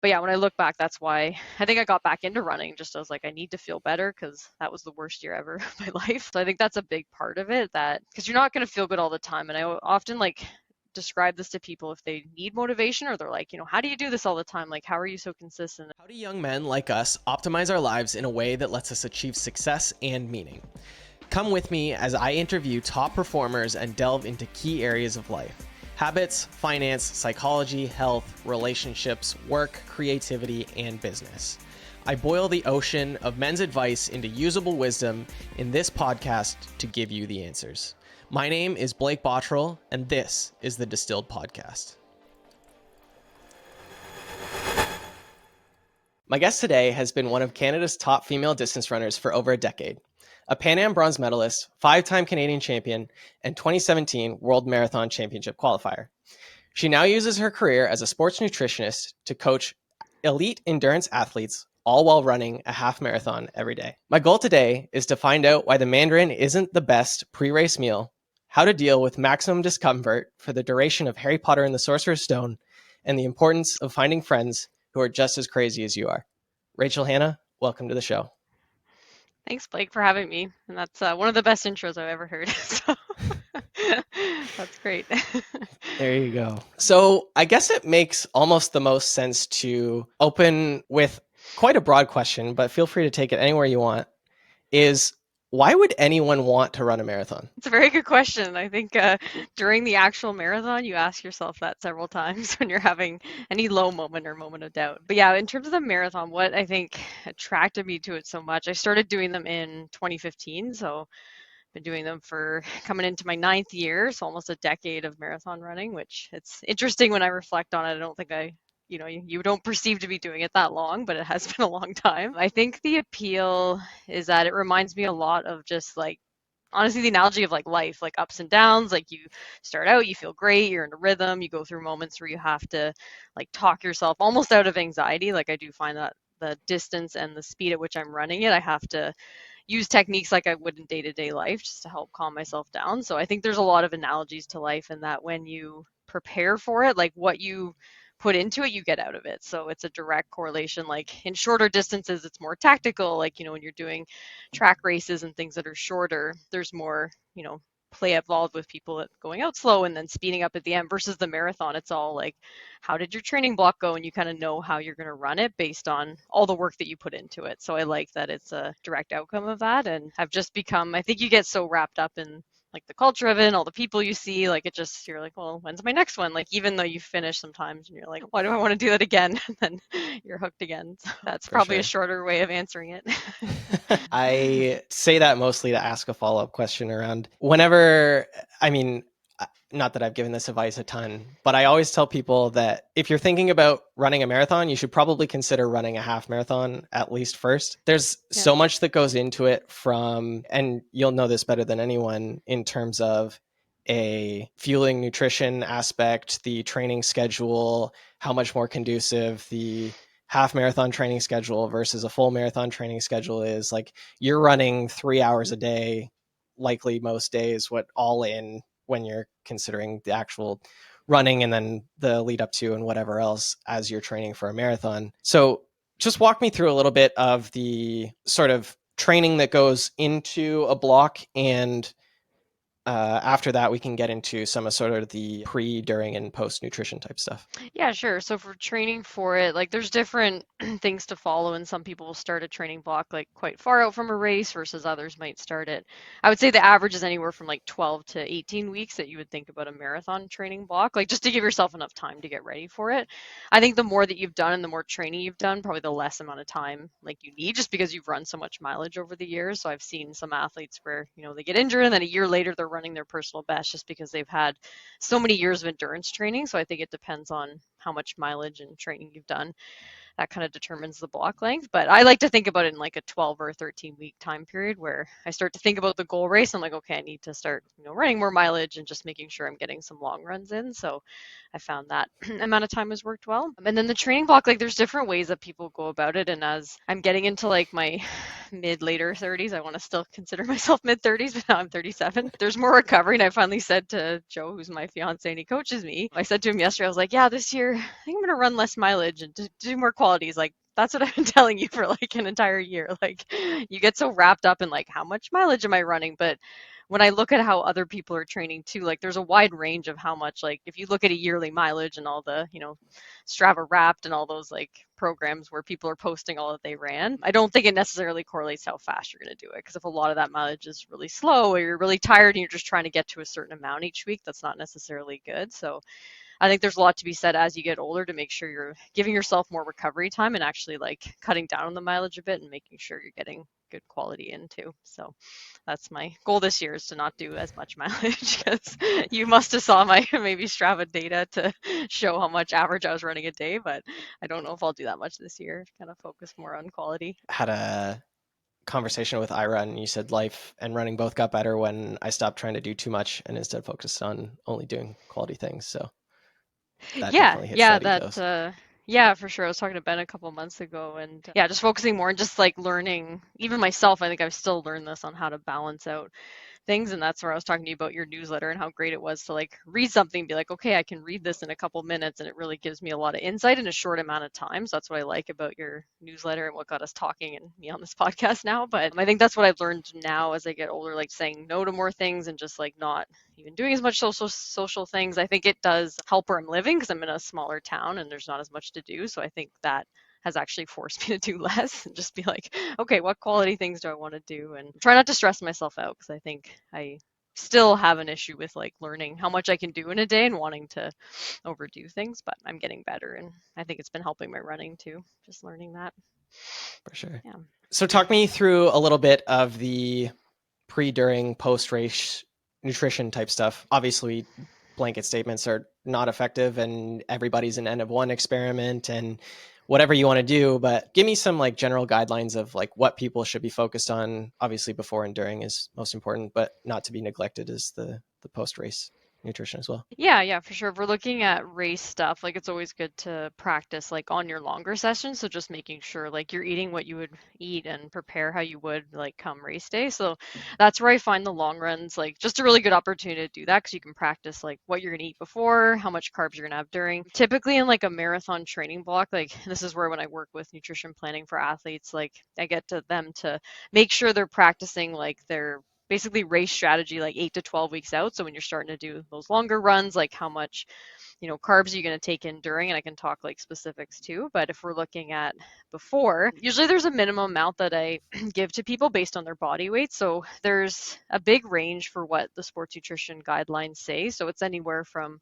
But yeah, when I look back, that's why I think I got back into running. Just I was like, I need to feel better because that was the worst year ever of my life. So I think that's a big part of it, that because you're not going to feel good all the time. And I often like describe this to people if they need motivation or they're like, how do you do this all the time? Like, how are you so consistent? How do young men like us optimize our lives in a way that lets us achieve success and meaning? Come with me as I interview top performers and delve into key areas of life: habits, finance, psychology, health, relationships, work, creativity, and business. I boil the ocean of men's advice into usable wisdom in this podcast to give you the answers. My name is Blake Bottrell, and this is the Distilled Podcast. My guest today has been one of Canada's top female distance runners for over a decade. A Pan Am bronze medalist, 5-time Canadian champion, and 2017 World Marathon Championship qualifier. She now uses her career as a sports nutritionist to coach elite endurance athletes, all while running a half marathon every day. My goal today is to find out why the Mandarin isn't the best pre-race meal, how to deal with maximum discomfort for the duration of Harry Potter and the Sorcerer's Stone, and the importance of finding friends who are just as crazy as you are. Rachel Hanna, welcome to the show. Thanks, Blake, for having me. And that's one of the best intros I've ever heard. So that's great. There you go. So I guess it makes almost the most sense to open with quite a broad question, but feel free to take it anywhere you want, is why would anyone want to run a marathon? It's a very good question. I think during the actual marathon, you ask yourself that several times when you're having any low moment or moment of doubt. But yeah, in terms of the marathon, what I think attracted me to it so much, I started doing them in 2015. So I've been doing them for coming into my 9th year, so almost a decade of marathon running, which it's interesting when I reflect on it. I don't think you don't perceive to be doing it that long, but it has been a long time. I think the appeal is that it reminds me a lot of just like honestly the analogy of like life, like ups and downs. Like you start out, you feel great, you're in a rhythm, you go through moments where you have to like talk yourself almost out of anxiety. Like I do find that the distance and the speed at which I'm running it, I have to use techniques like I would in day-to-day life just to help calm myself down. So I think there's a lot of analogies to life in that when you prepare for it, like what you put into it, you get out of it. So it's a direct correlation. Like in shorter distances, it's more tactical. Like, when you're doing track races and things that are shorter, there's more, play involved with people going out slow and then speeding up at the end versus the marathon. It's all like, how did your training block go? And you kind of know how you're going to run it based on all the work that you put into it. So I like that it's a direct outcome of that. And I've just become, I think you get so wrapped up in like the culture of it and all the people you see, like it just, you're like, well, when's my next one? Like, even though you finish sometimes and you're like, why do I want to do that again? And then you're hooked again. So that's For probably sure. a shorter way of answering it. I say that mostly to ask a follow-up question around whenever, not that I've given this advice a ton, but I always tell people that if you're thinking about running a marathon, you should probably consider running a half marathon at least first. There's Yeah. so much that goes into it and you'll know this better than anyone in terms of a fueling nutrition aspect, the training schedule, how much more conducive the half marathon training schedule versus a full marathon training schedule is. Like, you're running 3 hours a day, likely most days, all in, when you're considering the actual running and then the lead up to and whatever else as you're training for a marathon. So just walk me through a little bit of the sort of training that goes into a block, and after that, we can get into some of sort of the pre, during, and post nutrition type stuff. Yeah, sure. So for training for it, like there's different things to follow, and some people will start a training block like quite far out from a race versus others might start it. I would say the average is anywhere from like 12 to 18 weeks that you would think about a marathon training block, like just to give yourself enough time to get ready for it. I think the more that you've done and the more training you've done, probably the less amount of time like you need just because you've run so much mileage over the years. So I've seen some athletes where, they get injured and then a year later they're running their personal best just because they've had so many years of endurance training. So I think it depends on how much mileage and training you've done. That kind of determines the block length. But I like to think about it in like a 12 or 13-week time period where I start to think about the goal race. I'm like, okay, I need to start, running more mileage and just making sure I'm getting some long runs in. So I found that amount of time has worked well. And then the training block, like there's different ways that people go about it. And as I'm getting into like my later 30s, I want to still consider myself mid 30s, but now I'm 37. There's more recovery. And I finally said to Joe, who's my fiance and he coaches me, I said to him yesterday, I was like, yeah, this year I think I'm gonna run less mileage and do more qualities. Like that's what I've been telling you for like an entire year. Like you get so wrapped up in like how much mileage am I running, but when I look at how other people are training too, like there's a wide range of how much, like if you look at a yearly mileage and all the, Strava Wrapped and all those like programs where people are posting all that they ran, I don't think it necessarily correlates how fast you're going to do it. Because if a lot of that mileage is really slow or you're really tired and you're just trying to get to a certain amount each week, that's not necessarily good. So I think there's a lot to be said as you get older to make sure you're giving yourself more recovery time and actually like cutting down on the mileage a bit and making sure you're getting good quality in too. So that's my goal this year, is to not do as much mileage, because you must have saw my maybe Strava data to show how much average I was running a day, but I don't know if I'll do that much this year. Kind of focus more on quality. Had a conversation with Ira, and you said life and running both got better when I stopped trying to do too much and instead focused on only doing quality things. So that Yeah, definitely hits yeah, that that ethos. yeah, for sure. I was talking to Ben a couple months ago, and yeah, just focusing more and just like learning, even myself, I think I've still learned this on how to balance out things. And that's where I was talking to you about your newsletter and how great it was to like read something, be like, okay, I can read this in a couple minutes, and it really gives me a lot of insight in a short amount of time. So that's what I like about your newsletter and what got us talking and me on this podcast now. But I think that's what I've learned now as I get older, like saying no to more things and just like not even doing as much social things. I think it does help where I'm living because I'm in a smaller town and there's not as much to do. So I think that has actually forced me to do less and just be like, okay, what quality things do I want to do? And try not to stress myself out, because I think I still have an issue with like learning how much I can do in a day and wanting to overdo things, but I'm getting better. And I think it's been helping my running too, just learning that. For sure. Yeah. So talk me through a little bit of the pre, during, post race nutrition type stuff. Obviously, blanket statements are not effective and everybody's an N of one experiment and whatever you want to do, but give me some like general guidelines of like what people should be focused on. Obviously, before and during is most important, but not to be neglected is the post race nutrition as well. Yeah, yeah, for sure. If we're looking at race stuff, like it's always good to practice like on your longer sessions. So just making sure like you're eating what you would eat and prepare how you would like come race day. So that's where I find the long runs like just a really good opportunity to do that, because you can practice like what you're gonna eat before, how much carbs you're gonna have during. Typically in like a marathon training block, like this is where when I work with nutrition planning for athletes, like I get to them to make sure they're practicing like their basically race strategy like 8 to 12 weeks out. So when you're starting to do those longer runs, like how much, carbs are you going to take in during, and I can talk like specifics too. But if we're looking at before, usually there's a minimum amount that I give to people based on their body weight. So there's a big range for what the sports nutrition guidelines say. So it's anywhere from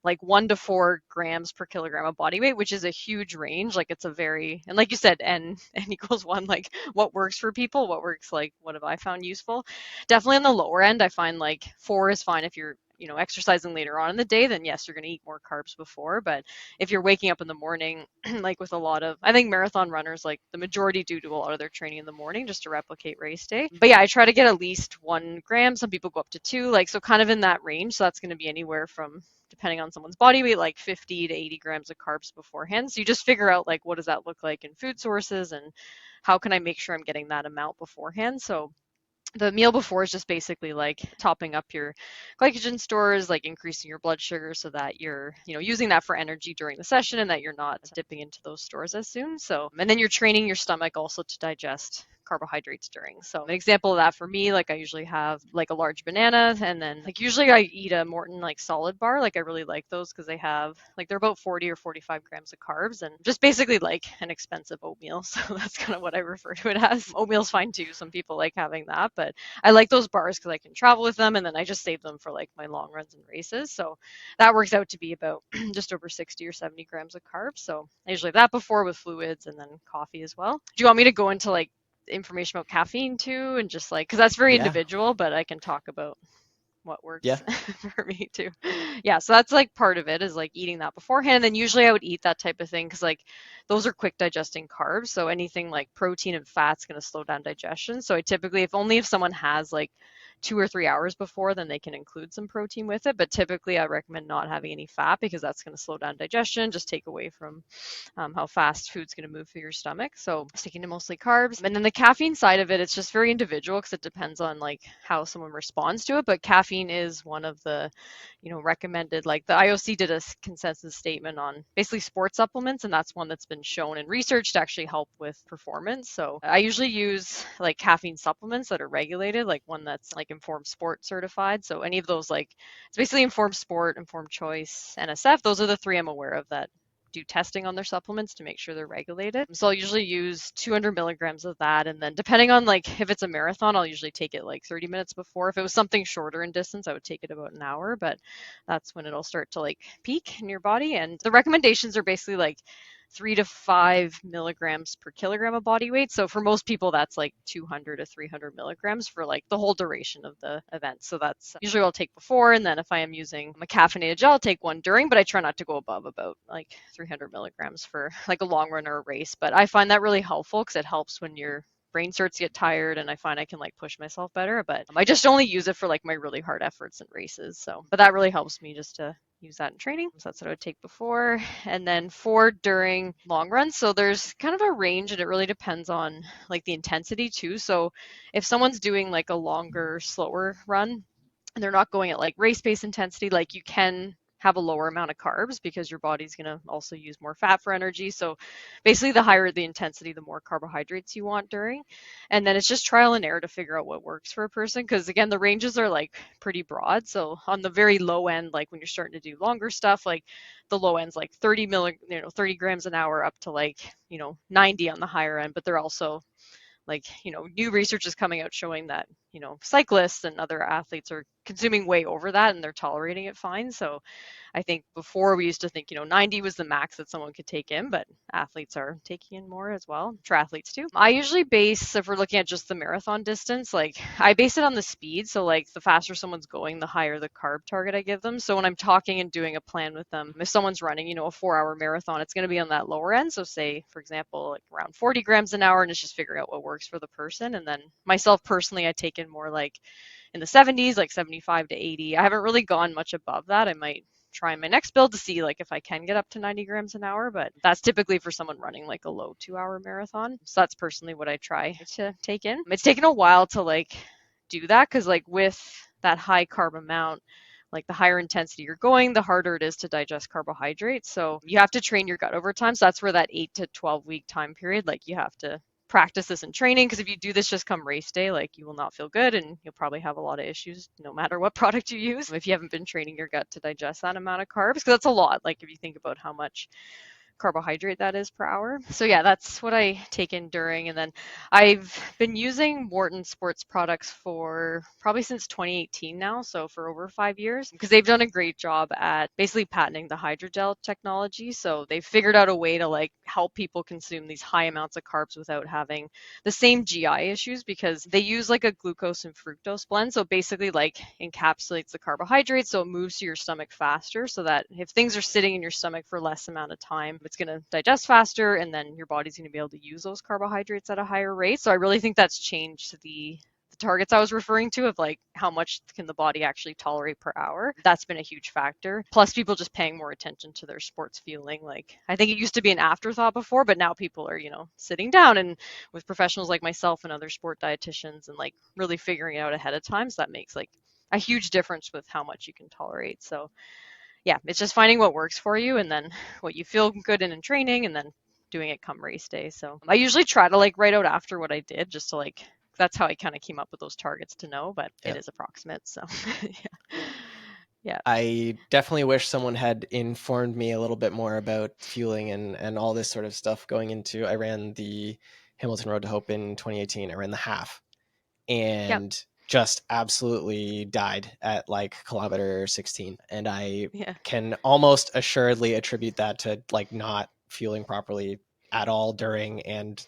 like 1 to 4 grams per kilogram of body weight, which is a huge range. Like it's a very, and like you said, n equals one, like what works for people, what works, like what have I found useful. Definitely on the lower end, I find like 4 is fine if you're, exercising later on in the day, then yes, you're going to eat more carbs before. But if you're waking up in the morning, like with a lot of, I think marathon runners, like the majority do a lot of their training in the morning just to replicate race day. But yeah, I try to get at least 1 gram. Some people go up to 2, like, so kind of in that range. So that's going to be anywhere from, depending on someone's body weight, like 50 to 80 grams of carbs beforehand. So you just figure out like what does that look like in food sources and how can I make sure I'm getting that amount beforehand. So the meal before is just basically like topping up your glycogen stores, like increasing your blood sugar so that you're, using that for energy during the session and that you're not dipping into those stores as soon. So, and then you're training your stomach also to digest carbohydrates during. So an example of that for me, like I usually have like a large banana, and then like usually I eat a Morton like solid bar. Like I really like those because they have like they're about 40 or 45 grams of carbs and just basically like an expensive oatmeal. So that's kind of what I refer to it as. Oatmeal's fine too. Some people like having that, but I like those bars because I can travel with them, and then I just save them for like my long runs and races. So that works out to be about just over 60 or 70 grams of carbs. So I usually have that before with fluids and then coffee as well. Do you want me to go into like information about caffeine too, and just like, because that's very Yeah. individual, but I can talk about what Yeah. works for me too. Yeah, so that's like part of it, is like eating that beforehand. And then usually I would eat that type of thing because like those are quick digesting carbs. So anything like protein and fat's going to slow down digestion. So I typically, if only if someone has like 2 or 3 hours before, then they can include some protein with it. But typically, I recommend not having any fat because that's going to slow down digestion, just take away from how fast food's going to move through your stomach. So sticking to mostly carbs. And then the caffeine side of it, it's just very individual because it depends on like how someone responds to it. But caffeine is one of the, recommended. Like the IOC did a consensus statement on basically sports supplements, and that's one that's been shown in research to actually help with performance. So I usually use like caffeine supplements that are regulated, like one that's like Informed Sport certified. So any of those, like it's basically Informed Sport, Informed Choice, NSF. Those are the three I'm aware of that do testing on their supplements to make sure they're regulated. So I'll usually use 200 milligrams of that. And then depending on like if it's a marathon, I'll usually take it like 30 minutes before. If it was something shorter in distance, I would take it about an hour, but that's when it'll start to like peak in your body. And the recommendations are basically like 3 to 5 milligrams per kilogram of body weight. So for most people, that's like 200 to 300 milligrams for like the whole duration of the event. So that's usually what I'll take before. And then if I am using a caffeinated gel, I'll take one during, but I try not to go above about like 300 milligrams for like a long run or a race. But I find that really helpful because it helps when your brain starts to get tired and I find I can like push myself better. But I just only use it for like my really hard efforts and races. So, but that really helps me just to use that in training. So that's what I would take before. And then for during long runs. So there's kind of a range and it really depends on like the intensity too. So if someone's doing like a longer, slower run and they're not going at like race pace intensity, like you can have a lower amount of carbs because your body's going to also use more fat for energy. So basically the higher the intensity, the more carbohydrates you want during. And then it's just trial and error to figure out what works for a person because again, the ranges are like pretty broad. So on the very low end, like when you're starting to do longer stuff, like the low end's like 30 grams an hour up to like, 90 on the higher end, but they're also like, new research is coming out showing that, cyclists and other athletes are consuming way over that and they're tolerating it fine. So I think before we used to think, 90 was the max that someone could take in, but athletes are taking in more as well, triathletes too. I usually base, if we're looking at just the marathon distance, like I base it on the speed. So like the faster someone's going, the higher the carb target I give them. So when I'm talking and doing a plan with them, if someone's running, a 4 hour marathon, it's going to be on that lower end. So say, for example, like around 40 grams an hour, and it's just figuring out what works for the person. And then myself personally, I take in more like in the 70s, like 75 to 80. I haven't really gone much above that. I might try my next build to see like if I can get up to 90 grams an hour, but that's typically for someone running like a low 2 hour marathon. So that's personally what I try to take in. It's taken a while to like do that because like with that high carb amount, like the higher intensity you're going, the harder it is to digest carbohydrates. So you have to train your gut over time. So that's where that 8 to 12 week time period, like you have to practice this in training because if you do this just come race day, like you will not feel good and you'll probably have a lot of issues no matter what product you use if you haven't been training your gut to digest that amount of carbs because that's a lot. Like if you think about how much carbohydrate that is per hour. So yeah, that's what I take in during. And then I've been using Morton Sports products for probably since 2018 now, so for over 5 years, because they've done a great job at basically patenting the hydrogel technology. So they've figured out a way to like help people consume these high amounts of carbs without having the same GI issues because they use like a glucose and fructose blend. So basically like encapsulates the carbohydrates so it moves to your stomach faster so that if things are sitting in your stomach for less amount of time, it's going to digest faster and then your body's going to be able to use those carbohydrates at a higher rate. So I really think that's changed the targets I was referring to of like how much can the body actually tolerate per hour. That's been a huge factor. Plus people just paying more attention to their sports fueling. Like I think it used to be an afterthought before, but now people are, sitting down and with professionals like myself and other sport dietitians and like really figuring it out ahead of time. So that makes like a huge difference with how much you can tolerate. So yeah, it's just finding what works for you and then what you feel good in training and then doing it come race day. So I usually try to like write out after what I did just to like, that's how I kind of came up with those targets to know, but it Yep. is approximate. So yeah. Yeah. I definitely wish someone had informed me a little bit more about fueling and all this sort of stuff going into. I ran the Hamilton Road to Hope in 2018. I ran the half Yep. and just absolutely died at like kilometer 16. And I Yeah. can almost assuredly attribute that to like not fueling properly at all during and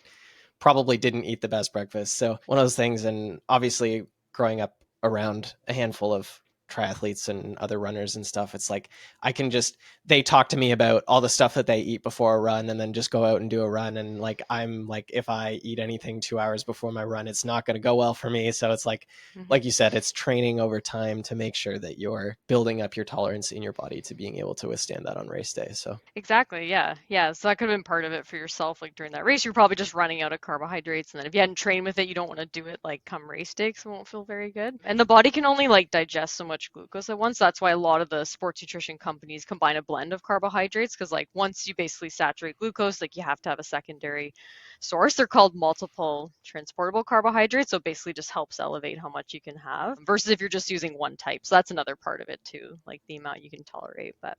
probably didn't eat the best breakfast. So one of those things, and obviously growing up around a handful of triathletes and other runners and stuff, it's like I can just, they talk to me about all the stuff that they eat before a run and then just go out and do a run. And like, I'm like, if I eat anything 2 hours before my run, it's not going to go well for me. So it's Mhm. like you said, it's training over time to make sure that you're building up your tolerance in your body to being able to withstand that on race day. So Exactly. Yeah. Yeah. So that could have been part of it for yourself. Like during that race, you're probably just running out of carbohydrates. And then if you hadn't trained with it, you don't want to do it like come race day 'cause it won't feel very good. And the body can only like digest so much glucose at once. That's why a lot of the sports nutrition companies combine a blend of carbohydrates because like once you basically saturate glucose, like you have to have a secondary source. They're called multiple transportable carbohydrates. So it basically just helps elevate how much you can have versus if you're just using one type. So that's another part of it too, like the amount you can tolerate. But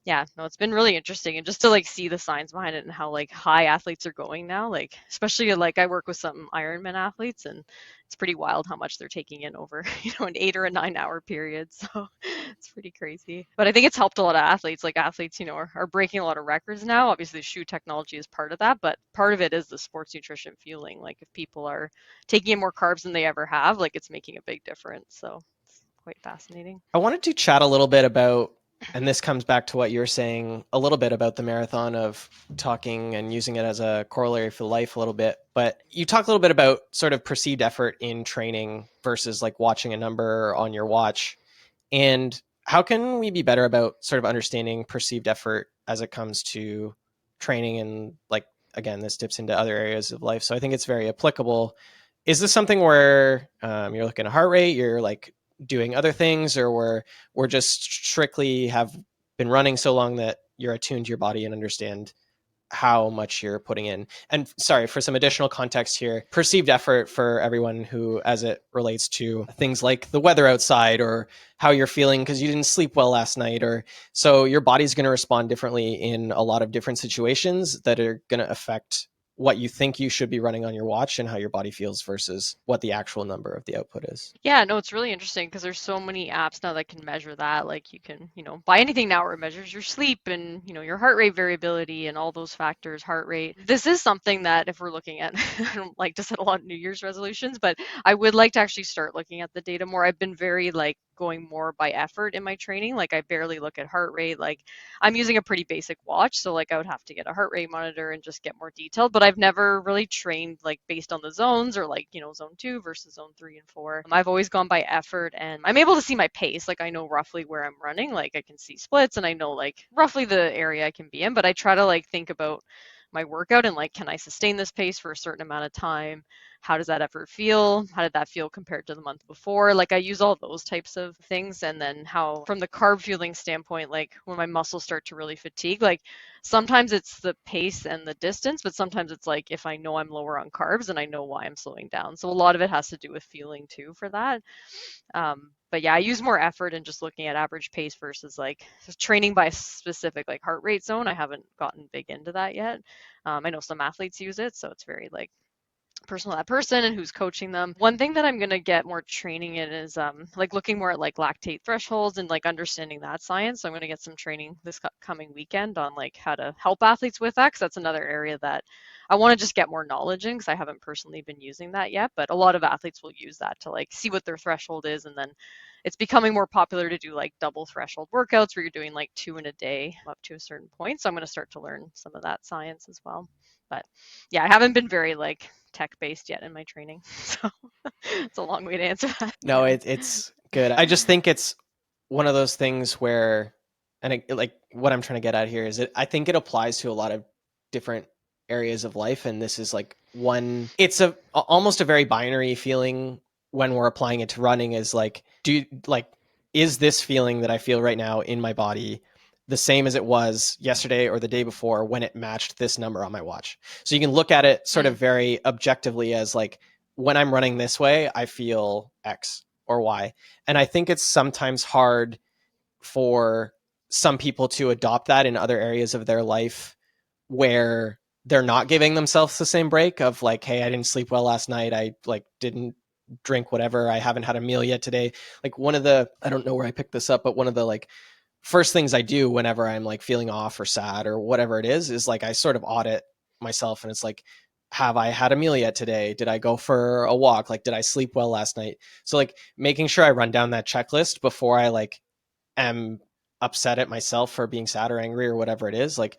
yeah, no, it's been really interesting and just to like see the science behind it and how like high athletes are going now, like especially like I work with some Ironman athletes and it's pretty wild how much they're taking in over, an 8 or a 9 hour period. So it's pretty crazy. But I think it's helped a lot of athletes. Like athletes, are breaking a lot of records now. Obviously, shoe technology is part of that, but part of it is the sports nutrition fueling. Like if people are taking in more carbs than they ever have, like it's making a big difference. So it's quite fascinating. I wanted to chat a little bit about, and this comes back to what you're saying a little bit about the marathon, of talking and using it as a corollary for life a little bit. But you talk a little bit about sort of perceived effort in training versus like watching a number on your watch. And how can we be better about sort of understanding perceived effort as it comes to training? And like, again, this dips into other areas of life. So I think it's very applicable. Is this something where you're looking at heart rate, you're like doing other things, or we're just strictly have been running so long that you're attuned to your body and understand how much you're putting in? And sorry, for some additional context here, perceived effort for everyone who, as it relates to things like the weather outside or how you're feeling because you didn't sleep well last night, or so your body's going to respond differently in a lot of different situations that are going to affect what you think you should be running on your watch and how your body feels versus what the actual number of the output is. Yeah, no, it's really interesting because there's so many apps now that can measure that. Like you can, buy anything now where it measures your sleep and, your heart rate variability and all those factors, heart rate. This is something that if we're looking at, I don't like to set a lot of New Year's resolutions, but I would like to actually start looking at the data more. I've been very like going more by effort in my training. Like I barely look at heart rate. Like I'm using a pretty basic watch, so like I would have to get a heart rate monitor and just get more detailed, but I've never really trained like based on the zones or like, zone 2 versus zone 3 and 4. I've always gone by effort and I'm able to see my pace. Like I know roughly where I'm running, like I can see splits and I know like roughly the area I can be in, but I try to like think about my workout and like can I sustain this pace for a certain amount of time? How does that effort feel? How did that feel compared to the month before? Like I use all those types of things. And then how, from the carb fueling standpoint, like when my muscles start to really fatigue, like sometimes it's the pace and the distance, but sometimes it's like if I know I'm lower on carbs and I know why I'm slowing down. So a lot of it has to do with fueling too for that. But yeah, I use more effort in just looking at average pace versus like training by a specific like heart rate zone. I haven't gotten big into that yet. I know some athletes use it, so it's very like personal to that person and who's coaching them. One thing that I'm going to get more training in is like looking more at like lactate thresholds and like understanding that science. So I'm going to get some training this coming weekend on like how to help athletes with that because that's another area that I want to just get more knowledge in because I haven't personally been using that yet, but a lot of athletes will use that to like see what their threshold is, and then it's becoming more popular to do like double threshold workouts where you're doing like 2 in a day up to a certain point. So I'm going to start to learn some of that science as well. But yeah, I haven't been very like tech based yet in my training. So it's a long way to answer that. No, Yeah. it's good. I just think it's one of those things where, and like what I'm trying to get at here is I think it applies to a lot of different areas of life. And this is like one, it's almost a very binary feeling when we're applying it to running, is like, is this feeling that I feel right now in my body the same as it was yesterday or the day before when it matched this number on my watch? So you can look at it sort of Mm, very objectively as like, when I'm running this way, I feel X or Y. And I think it's sometimes hard for some people to adopt that in other areas of their life where they're not giving themselves the same break of like, hey, I didn't sleep well last night. I like didn't drink whatever. I haven't had a meal yet today. Like one of the, I don't know where I picked this up, but one of the like first things I do whenever I'm like feeling off or sad or whatever it is like I sort of audit myself, and it's like, have I had a meal yet today? Did I go for a walk? Like, did I sleep well last night? So like making sure I run down that checklist before I like am upset at myself for being sad or angry or whatever it is, like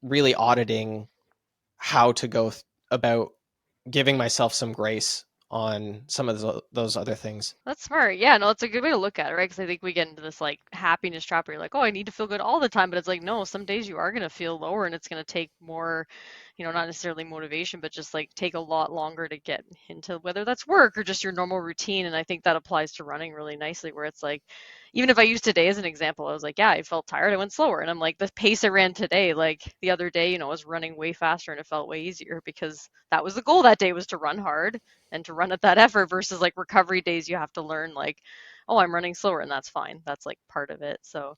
really auditing how to go about giving myself some grace on some of those other things. That's smart. Yeah, no, it's a good way to look at it, right? Because I think we get into this like happiness trap where you're like, oh, I need to feel good all the time. But it's like, no, some days you are going to feel lower and it's going to take more, not necessarily motivation, but just like take a lot longer to get into whether that's work or just your normal routine. And I think that applies to running really nicely, where it's like, even if I use today as an example, I was like, yeah, I felt tired. I went slower. And I'm like, the pace I ran today, like the other day, I was running way faster and it felt way easier because that was the goal that day was to run hard and to run at that effort versus like recovery days you have to learn like, oh, I'm running slower and that's fine. That's like part of it. So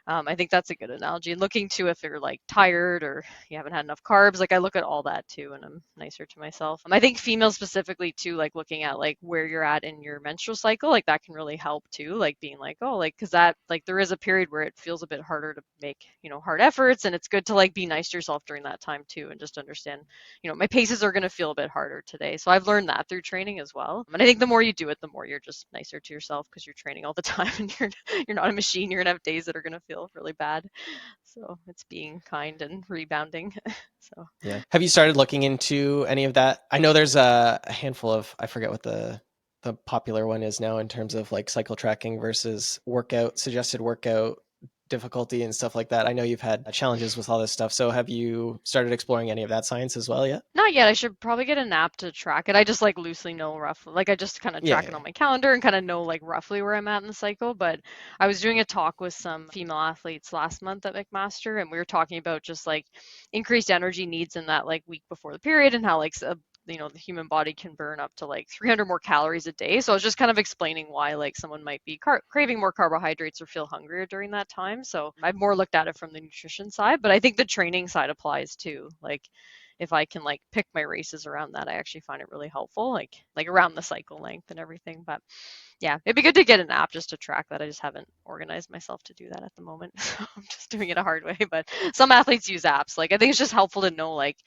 I think that's a good analogy. Looking to if you're like tired or you haven't had enough carbs, like I look at all that too, and I'm nicer to myself. I think females specifically too, like looking at like where you're at in your menstrual cycle, like that can really help too. Like being like, oh, like because that like there is a period where it feels a bit harder to make hard efforts, and it's good to like be nice to yourself during that time too, and just understand, my paces are going to feel a bit harder today. So I've learned that through training as well. And I think the more you do it, the more you're just nicer to yourself because you're training all the time and you're not a machine. You're gonna have days that are gonna feel really bad. So it's being kind and rebounding. So Yeah. Have you started looking into any of that? I know there's a handful of, I forget what the popular one is now in terms of like cycle tracking versus workout, suggested workout difficulty and stuff like that. I know you've had challenges with all this stuff. So have you started exploring any of that science as well yet? not yet. I should probably get an app to track it. I just like loosely know roughly. Like I just kind of Yeah, track it yeah. on my calendar and kind of know like roughly where I'm at in the cycle. But I was doing a talk with some female athletes last month at McMaster, and we were talking about just like increased energy needs in that like week before the period and how like the human body can burn up to like 300 more calories a day. So I was just kind of explaining why like someone might be craving more carbohydrates or feel hungrier during that time. So I've more looked at it from the nutrition side, but I think the training side applies too. Like if I can like pick my races around that, I actually find it really helpful, like around the cycle length and everything. But yeah, it'd be good to get an app just to track that. I just haven't organized myself to do that at the moment. So I'm just doing it a hard way. But some athletes use apps. Like I think it's just helpful to know like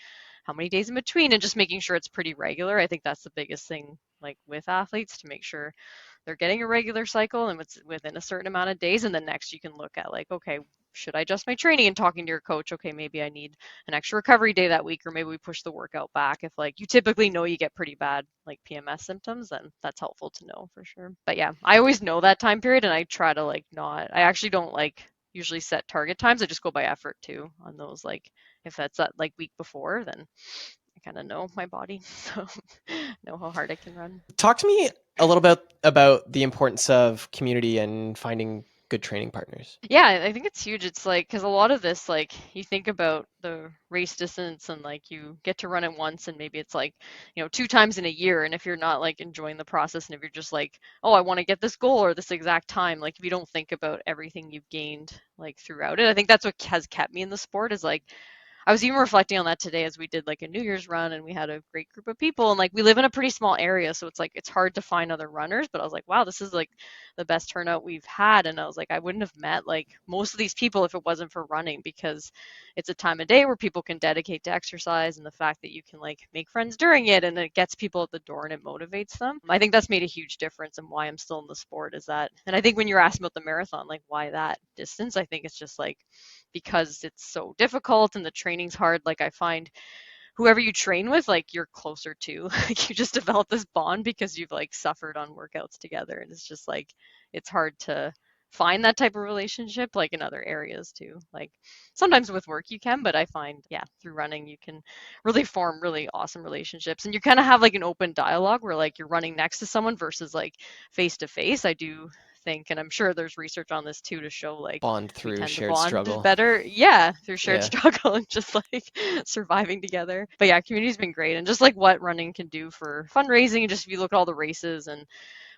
how many days in between and just making sure it's pretty regular. I think that's the biggest thing like with athletes to make sure they're getting a regular cycle and it's within a certain amount of days. And then next you can look at like, okay, should I adjust my training and talking to your coach? Okay, maybe I need an extra recovery day that week, or maybe we push the workout back. If like you typically know you get pretty bad like PMS symptoms, then that's helpful to know for sure. But yeah, I always know that time period and I try to like not, I actually don't like usually set target times. I just go by effort too on those. Like if that's that like week before, then I kind of know my body, so know how hard I can run. Talk to me a little bit about the importance of community and finding good training partners. Yeah, I think it's huge. It's like because a lot of this, like you think about the race distance and like you get to run it once and maybe it's like, two times in a year. And if you're not like enjoying the process and if you're just like, oh, I want to get this goal or this exact time, like if you don't think about everything you've gained like throughout it, I think that's what has kept me in the sport is like I was even reflecting on that today as we did like a New Year's run and we had a great group of people and like we live in a pretty small area, so it's like it's hard to find other runners. But I was like, wow, this is like the best turnout we've had. And I was like, I wouldn't have met like most of these people if it wasn't for running because it's a time of day where people can dedicate to exercise and the fact that you can like make friends during it and it gets people at the door and it motivates them. I think that's made a huge difference and why I'm still in the sport is that. And I think when you're asking about the marathon, like why that distance, I think it's just like because it's so difficult and the training's hard. Like I find whoever you train with, like you're closer to, like you just develop this bond because you've like suffered on workouts together. And it's just like, it's hard to find that type of relationship like in other areas too. Like sometimes with work you can, but I find, yeah, through running, you can really form really awesome relationships and you kind of have like an open dialogue where like you're running next to someone versus like face to face. I do think, and I'm sure there's research on this too to show like Bond we through tend to shared bond struggle. better, yeah, through shared Yeah. struggle and just like surviving together. But yeah, community's been great, and just like what running can do for fundraising, and just if you look at all the races and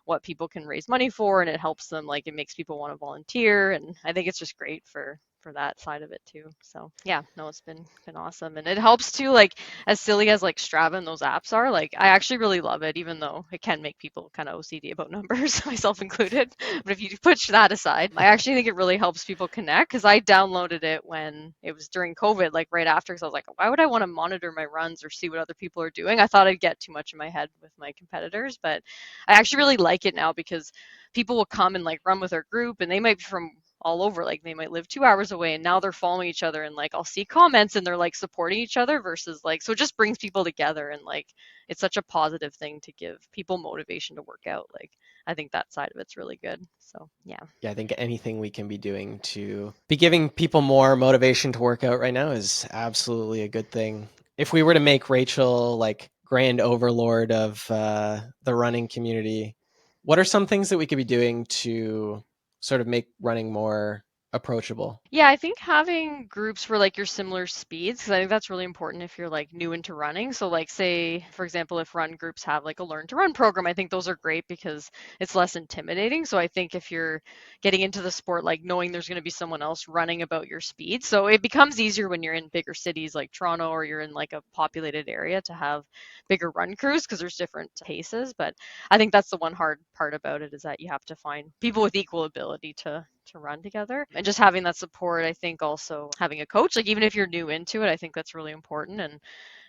what people can raise money for, and it helps them, like it makes people want to volunteer, and I think it's just great for for that side of it too. So yeah, no, it's been awesome. And it helps too, like as silly as like Strava and those apps are, like I actually really love it, even though it can make people kind of OCD about numbers, myself included. But if you push that aside, I actually think it really helps people connect because I downloaded it when it was during COVID, like right after, because I was like, why would I want to monitor my runs or see what other people are doing? I thought I'd get too much in my head with my competitors, but I actually really like it now because people will come and like run with our group and they might be from all over, like they might live 2 hours away and now they're following each other and like I'll see comments and they're like supporting each other versus like, so it just brings people together and like it's such a positive thing to give people motivation to work out. Like I think that side of it's really good. So yeah. Yeah, I think anything we can be doing to be giving people more motivation to work out right now is absolutely a good thing. If we were to make Rachel like grand overlord of the running community, what are some things that we could be doing to sort of make running more approachable? Yeah, I think having groups for like your similar speeds, because I think that's really important if you're like new into running. So, like, say, for example, if run groups have like a learn to run program, I think those are great because it's less intimidating. So, I think if you're getting into the sport, like knowing there's going to be someone else running about your speed, so it becomes easier when you're in bigger cities like Toronto or you're in like a populated area to have bigger run crews because there's different paces. But I think that's the one hard part about it is that you have to find people with equal ability to run together and just having that support. I think also having a coach, like even if you're new into it, I think that's really important. And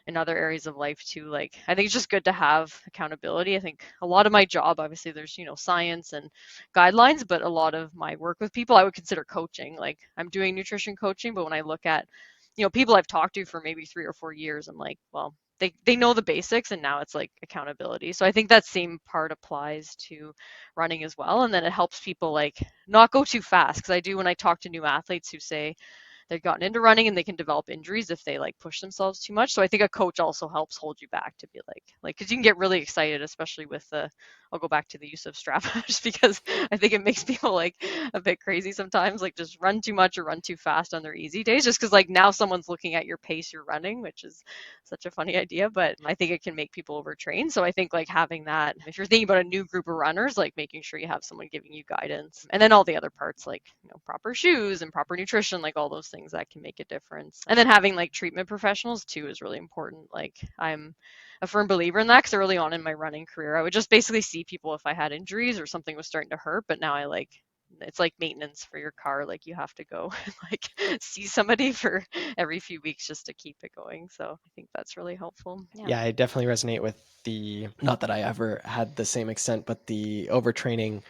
in other areas of life too, like I think it's just good to have accountability. I think a lot of my job, obviously there's, science and guidelines, but a lot of my work with people I would consider coaching. Like I'm doing nutrition coaching, but when I look at people I've talked to for maybe 3 or 4 years, I'm like, well, they know the basics and now it's like accountability. So I think that same part applies to running as well. And then it helps people like not go too fast. Because I do, when I talk to new athletes who say they've gotten into running and they can develop injuries if they like push themselves too much. So I think a coach also helps hold you back to be like because you can get really excited, especially with the I'll go back to the use of Strava just because I think it makes people like a bit crazy sometimes, like just run too much or run too fast on their easy days, just because like now someone's looking at your pace you're running, which is such a funny idea, but I think it can make people overtrain. So I think like having that, if you're thinking about a new group of runners, like making sure you have someone giving you guidance, and then all the other parts like proper shoes and proper nutrition, like all those things that can make a difference. And then having like treatment professionals too is really important. Like I'm a firm believer in that because early on in my running career, I would just basically see people if I had injuries or something was starting to hurt. But now I like it's like maintenance for your car. Like you have to go and like see somebody for every few weeks just to keep it going. So I think that's really helpful. Yeah. Yeah, I definitely resonate with the, not that I ever had the same extent, but the overtraining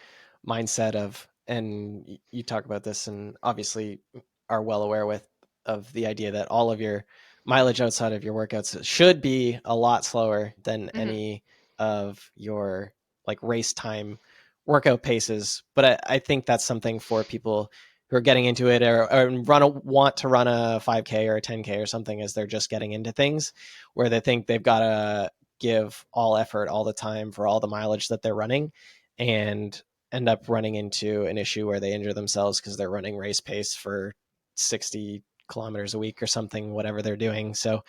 mindset of, and you talk about this and obviously are well aware with, of the idea that all of your mileage outside of your workouts should be a lot slower than Hmm. any of your like race time workout paces. But I think that's something for people who are getting into it, or want to run a 5K or a 10K or something as they're just getting into things, where they think they've got to give all effort all the time for all the mileage that they're running, and end up running into an issue where they injure themselves because they're running race pace for 60 kilometers a week or something, whatever they're doing. So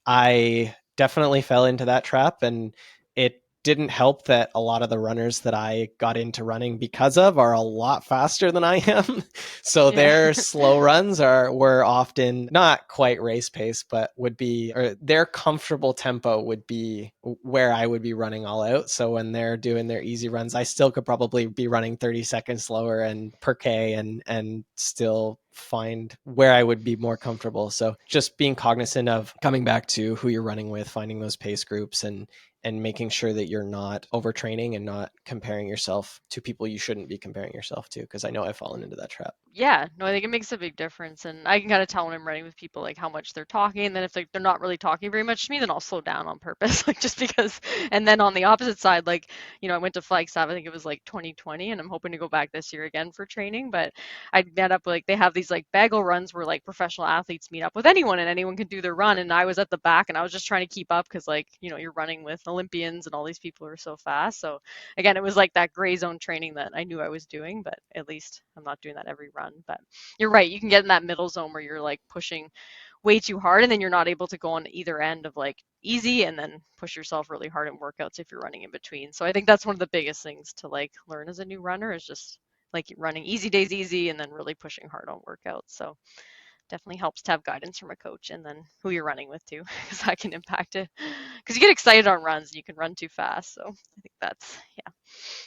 I definitely fell into that trap, and it didn't help that a lot of the runners that I got into running because of are a lot faster than I am. So Yeah. their slow runs were often not quite race pace, but would be, or their comfortable tempo would be where I would be running all out. So when they're doing their easy runs, I still could probably be running 30 seconds slower and per K, and still find where I would be more comfortable. So just being cognizant of coming back to who you're running with, finding those pace groups, and making sure that you're not overtraining and not comparing yourself to people you shouldn't be comparing yourself to, because I know I've fallen into that trap. Yeah, no, I think it makes a big difference, and I can kind of tell when I'm running with people like how much they're talking, and then if they're not really talking very much to me, then I'll slow down on purpose, like just because. And then on the opposite side, like I went to Flagstaff, I think it was like 2020, and I'm hoping to go back this year again for training. But I met up like they have these like bagel runs where like professional athletes meet up with anyone, and anyone can do their run. And I was at the back, and I was just trying to keep up because like you're running with Olympians, and all these people are so fast. So again, it was like that gray zone training that I knew I was doing, but at least I'm not doing that every run. But you're right, you can get in that middle zone where you're like pushing way too hard and then you're not able to go on either end of like easy and then push yourself really hard in workouts if you're running in between. So I think that's one of the biggest things to like learn as a new runner is just like running easy days easy and then really pushing hard on workouts. So definitely helps to have guidance from a coach and then who you're running with too, because that can impact it. Because you get excited on runs and you can run too fast. So I think that's, yeah,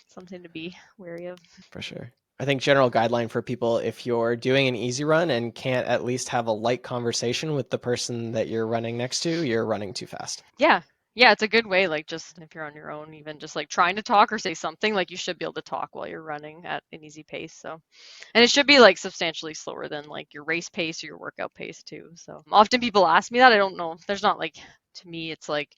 something to be wary of. For sure. I think general guideline for people, if you're doing an easy run and can't at least have a light conversation with the person that you're running next to, you're running too fast. Yeah. Yeah, it's a good way, like just if you're on your own, even just like trying to talk or say something, like you should be able to talk while you're running at an easy pace. So, and it should be like substantially slower than like your race pace or your workout pace too. So often people ask me that. I don't know. There's not like, to me, it's like,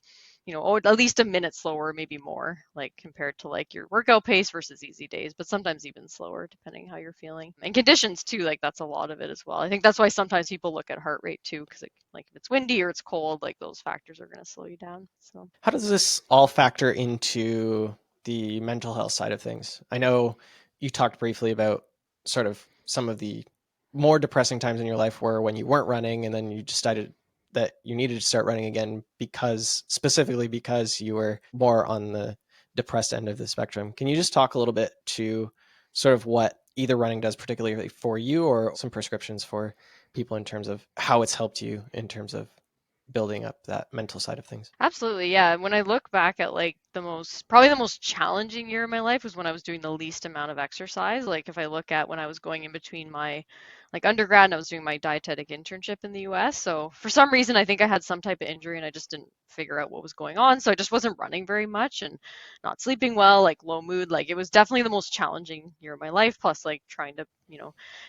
oh, at least a minute slower, maybe more, like compared to like your workout pace versus easy days, but sometimes even slower depending how you're feeling. And conditions too, like that's a lot of it as well. I think that's why sometimes people look at heart rate too, because like if it's windy or it's cold, like those factors are going to slow you down. So How does this all factor into the mental health side of things? I know you talked briefly about sort of some of the more depressing times in your life were when you weren't running and then you decided that you needed to start running again because specifically because you were more on the depressed end of the spectrum. Can you just talk a little bit to sort of what either running does particularly for you or some prescriptions for people in terms of how it's helped you in terms of building up that mental side of things? absolutely, yeah. When I look back at like probably the most challenging year of my life was when I was doing the least amount of exercise. Like if I look at when I was going in between my like undergrad and I was doing my dietetic internship in the US. So for some reason, I think I had some type of injury and I just didn't figure out what was going on. So I just wasn't running very much and not sleeping well, like low mood. Like it was definitely the most challenging year of my life. Plus like trying to,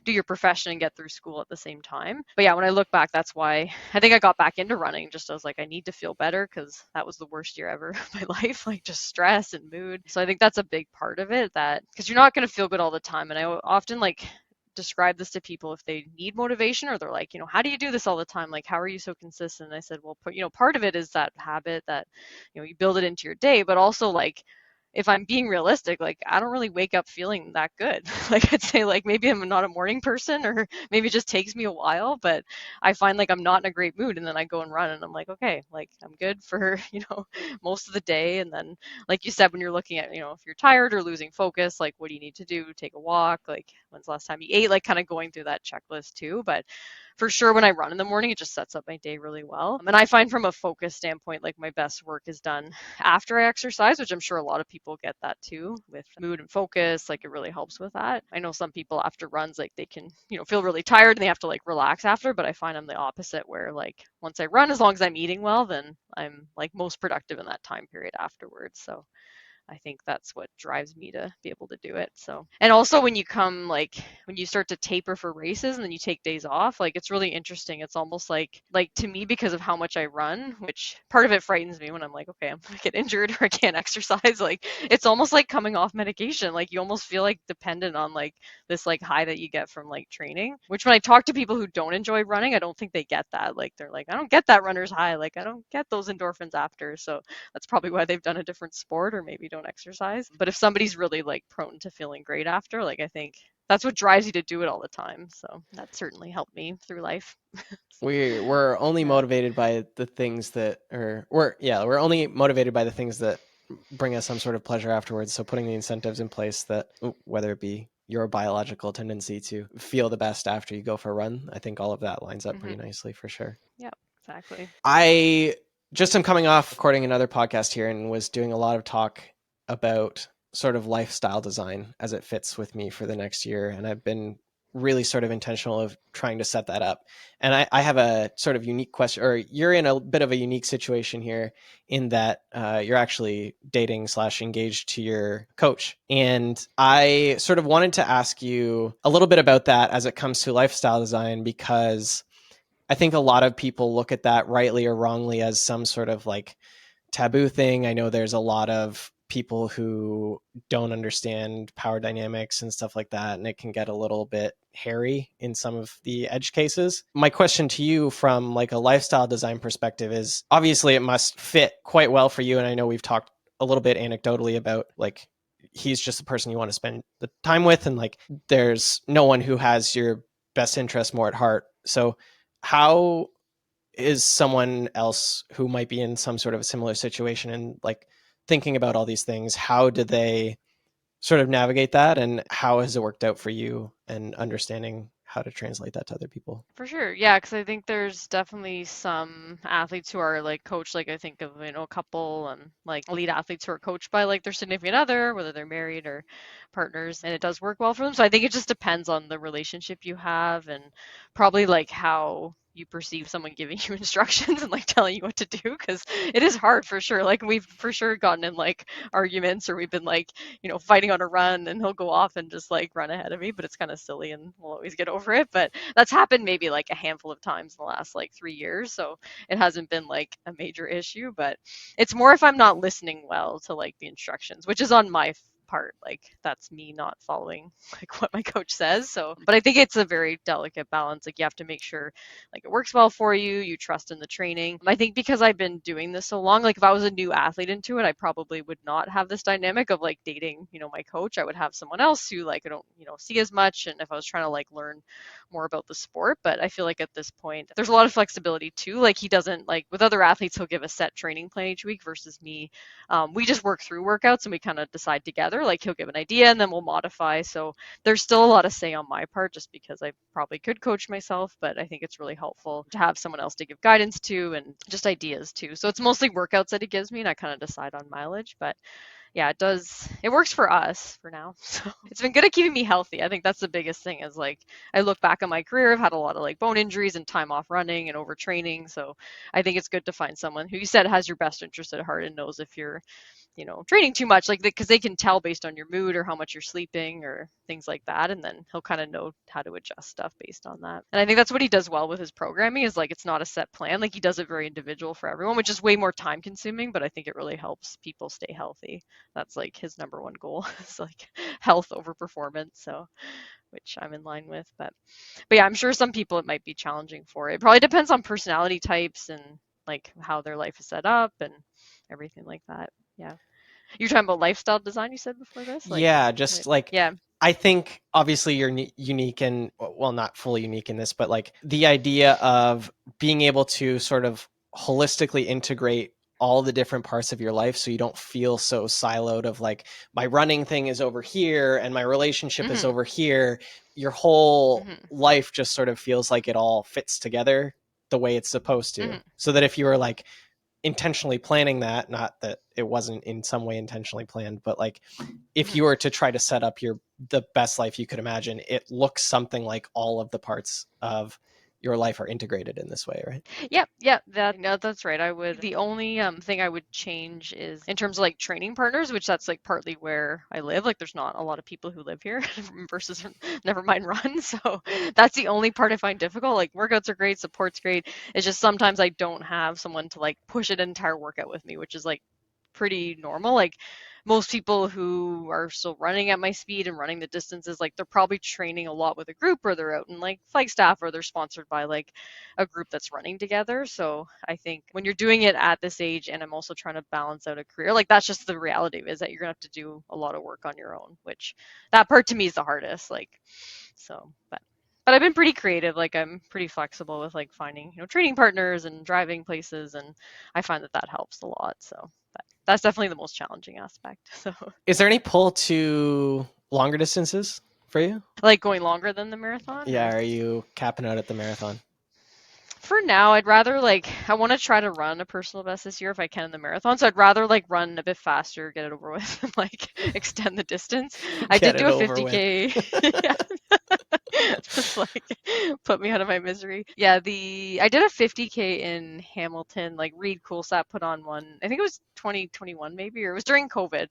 do your profession and get through school at the same time. But yeah, when I look back, that's why I think I got back into running. Just I was like, I need to feel better because that was the worst year ever of my life, like just stress and mood. So I think that's a big part of it, that because you're not going to feel good all the time. And I often like describe this to people if they need motivation or they're like, how do you do this all the time? Like, how are you so consistent? And I said, well, part of it is that habit that, you build it into your day, but also like, if I'm being realistic, like I don't really wake up feeling that good. Like I'd say like maybe I'm not a morning person or maybe it just takes me a while, but I find like I'm not in a great mood and then I go and run and I'm like, okay, like I'm good for, most of the day. And then like you said, when you're looking at, if you're tired or losing focus, like what do you need to do? Take a walk, like when's the last time you ate, like kind of going through that checklist too. But for sure when I run in the morning, it just sets up my day really well. And I find from a focus standpoint, like my best work is done after I exercise, which I'm sure a lot of people get that too with mood and focus. Like it really helps with that. I know some people after runs, like they can, feel really tired and they have to like relax after, but I find I'm the opposite where like once I run, as long as I'm eating well, then I'm like most productive in that time period afterwards. So I think that's what drives me to be able to do it. So, and also when when you start to taper for races and then you take days off, like it's really interesting. It's almost like to me, because of how much I run, which part of it frightens me when I'm like, okay, I'm gonna get injured or I can't exercise. Like it's almost like coming off medication. Like you almost feel like dependent on like this like high that you get from like training, which when I talk to people who don't enjoy running, I don't think they get that. Like they're like, I don't get that runner's high. Like I don't get those endorphins after. So that's probably why they've done a different sport or maybe don't exercise. But if somebody's really like prone to feeling great after, like I think that's what drives you to do it all the time. So that certainly helped me through life. So, We're only yeah. motivated by the things that or we're only motivated by the things that bring us some sort of pleasure afterwards. So putting the incentives in place that whether it be your biological tendency to feel the best after you go for a run, I think all of that lines up pretty Hmm. nicely for sure. Yeah, exactly. I just am coming off recording another podcast here and was doing a lot of talk about sort of lifestyle design as it fits with me for the next year. And I've been really sort of intentional of trying to set that up. And I have a sort of unique question, or you're in a bit of a unique situation here in that you're actually dating slash engaged to your coach. And I sort of wanted to ask you a little bit about that as it comes to lifestyle design, because I think a lot of people look at that rightly or wrongly as some sort of like taboo thing. I know there's a lot of people who don't understand power dynamics and stuff like that, and it can get a little bit hairy in some of the edge cases. My question to you from like a lifestyle design perspective is obviously it must fit quite well for you. And I know we've talked a little bit anecdotally about like he's just the person you want to spend the time with, and like there's no one who has your best interest more at heart. So how is someone else who might be in some sort of a similar situation and like thinking about all these things, how do they sort of navigate that, and how has it worked out for you and understanding how to translate that to other people? For sure. Yeah, because I think there's definitely some athletes who are like coached, like I think of, a couple like elite athletes who are coached by like their significant other, whether they're married or partners, and it does work well for them. So I think it just depends on the relationship you have and probably like how you perceive someone giving you instructions and like telling you what to do, because it is hard for sure. Like we've for sure gotten in like arguments, or we've been like, fighting on a run, and he'll go off and just like run ahead of me, but it's kind of silly and we'll always get over it. But that's happened maybe like a handful of times in the last like 3 years. So it hasn't been like a major issue, but it's more if I'm not listening well to like the instructions, which is on my part. Like that's me not following like what my coach says. So, but I think it's a very delicate balance. Like you have to make sure like it works well for you, you trust in the training. I think because I've been doing this so long, like if I was a new athlete into it, I probably would not have this dynamic of like dating, my coach. I would have someone else who like I don't, see as much. And if I was trying to like learn more about the sport. But I feel like at this point, there's a lot of flexibility too. Like he doesn't like with other athletes, he'll give a set training plan each week versus me. We just work through workouts and we kind of decide together. Like he'll give an idea and then we'll modify. So there's still a lot of say on my part just because I probably could coach myself, but I think it's really helpful to have someone else to give guidance to and just ideas too. So it's mostly workouts that he gives me and I kind of decide on mileage. But yeah, it does. It works for us for now. So it's been good at keeping me healthy. I think that's the biggest thing is like I look back on my career, I've had a lot of like bone injuries and time off running and overtraining. So I think it's good to find someone who you said has your best interest at heart and knows if you're training too much, like because they can tell based on your mood or how much you're sleeping or things like that, and then he'll kind of know how to adjust stuff based on that. And I think that's what he does well with his programming is like it's not a set plan, like he does it very individual for everyone, which is way more time consuming, but I think it really helps people stay healthy. That's like his number one goal is like health over performance. So which I'm in line with, but yeah, I'm sure some people it might be challenging for. It probably depends on personality types and like how their life is set up and everything like that. Yeah. You're talking about lifestyle design, you said before this? Like, Yeah, just like yeah. I think obviously you're unique and well, not fully unique in this, but like the idea of being able to sort of holistically integrate all the different parts of your life so you don't feel so siloed of like my running thing is over here and my relationship is Mm-hmm. over here. Your whole Mm-hmm. life just sort of feels like it all fits together the way it's supposed to. Mm-hmm. So that if you were like intentionally planning that, not that it wasn't in some way intentionally planned, but like if Mm-hmm. you were to try to set up the best life you could imagine, it looks something like all of the parts of your life are integrated in this way, right? Yep, yep, no, that's right. I would the only thing I would change is in terms of like training partners, which that's like partly where I live. Like there's not a lot of people who live here versus never mind run. So that's the only part I find difficult. Like workouts are great, support's great. It's just sometimes I don't have someone to like push an entire workout with me, which is like pretty normal. Like most people who are still running at my speed and running the distances, like they're probably training a lot with a group or they're out in like Flagstaff or they're sponsored by like a group that's running together. So I think when you're doing it at this age, and I'm also trying to balance out a career, like that's just the reality is that you're gonna have to do a lot of work on your own, which that part to me is the hardest. Like, so, but I've been pretty creative. Like I'm pretty flexible with like finding, training partners and driving places, and I find that that helps a lot. So, but that's definitely the most challenging aspect. So, Is there any pull to longer distances for you? like going longer than the marathon, Yeah, or are you capping out at the marathon? for now, I'd rather like I want to try to run a personal best this year if I can in the marathon. So I'd rather like run a bit faster, get it over with, and like extend the distance. I Get did it do a over with. 50K. Yeah. Just like put me out of my misery. Yeah, the I did a 50K in Hamilton. Like Reed Coolsat put on one. I think it was 2021 maybe, or it was during COVID.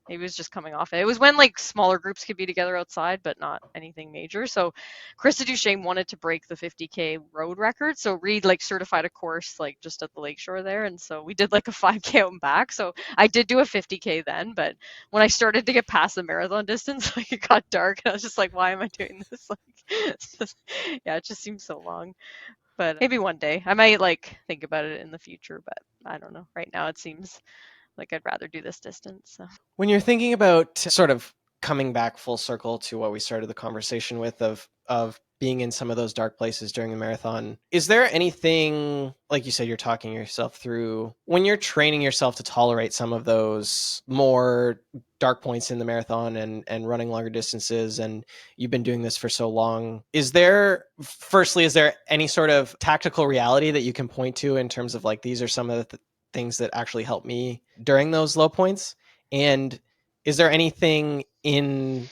Maybe it was just coming off it. It was when like smaller groups could be together outside, but not anything major. So Krista Duchesne wanted to break the 50K road record. So Reed like certified a course like just at the lakeshore there. And so we did like a 5K out and back. So I did do a 50K then, but when I started to get past the marathon distance, like it got dark and I was just like, why am I doing this? Like, it's just, yeah, it just seems so long. But maybe one day I might like think about it in the future, but I don't know. Right now it seems like I'd rather do this distance. So. When you're thinking about sort of coming back full circle to what we started the conversation with of being in some of those dark places during the marathon. Is there anything, like you said, you're talking yourself through, when you're training yourself to tolerate some of those more dark points in the marathon and running longer distances, and you've been doing this for so long, is there, firstly, is there any sort of tactical reality that you can point to in terms of like, these are some of the things that actually help me during those low points? And is there anything in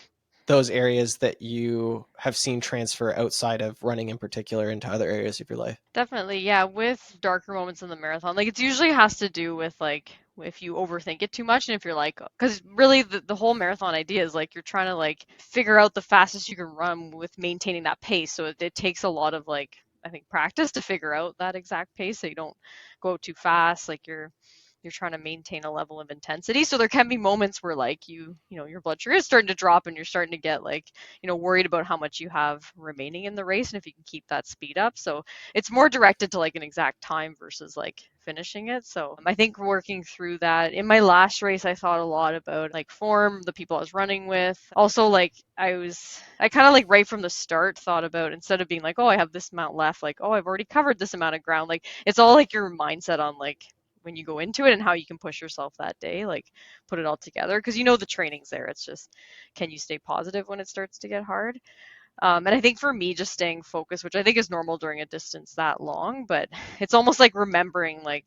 those areas that you have seen transfer outside of running in particular into other areas of your life? Definitely, yeah. With darker moments in the marathon, like it's usually has to do with like if you overthink it too much, and if you're like, because really the whole marathon idea is like you're trying to like figure out the fastest you can run with maintaining that pace. So it takes a lot of like I think practice to figure out that exact pace so you don't go too fast. Like you're trying to maintain a level of intensity. So there can be moments where like you know your blood sugar is starting to drop and you're starting to get like worried about how much you have remaining in the race and if you can keep that speed up. So it's more directed to like an exact time versus like finishing it. So I think working through that in my last race, I thought a lot about like form, the people I was running with. Also, like I kind of like right from the start thought about instead of being like, oh, I have this amount left, like, oh, I've already covered this amount of ground. Like it's all like your mindset on like when you go into it and how you can push yourself that day, like put it all together because the training's there. It's just can you stay positive when it starts to get hard? And I think for me, just staying focused, which I think is normal during a distance that long, but it's almost like remembering like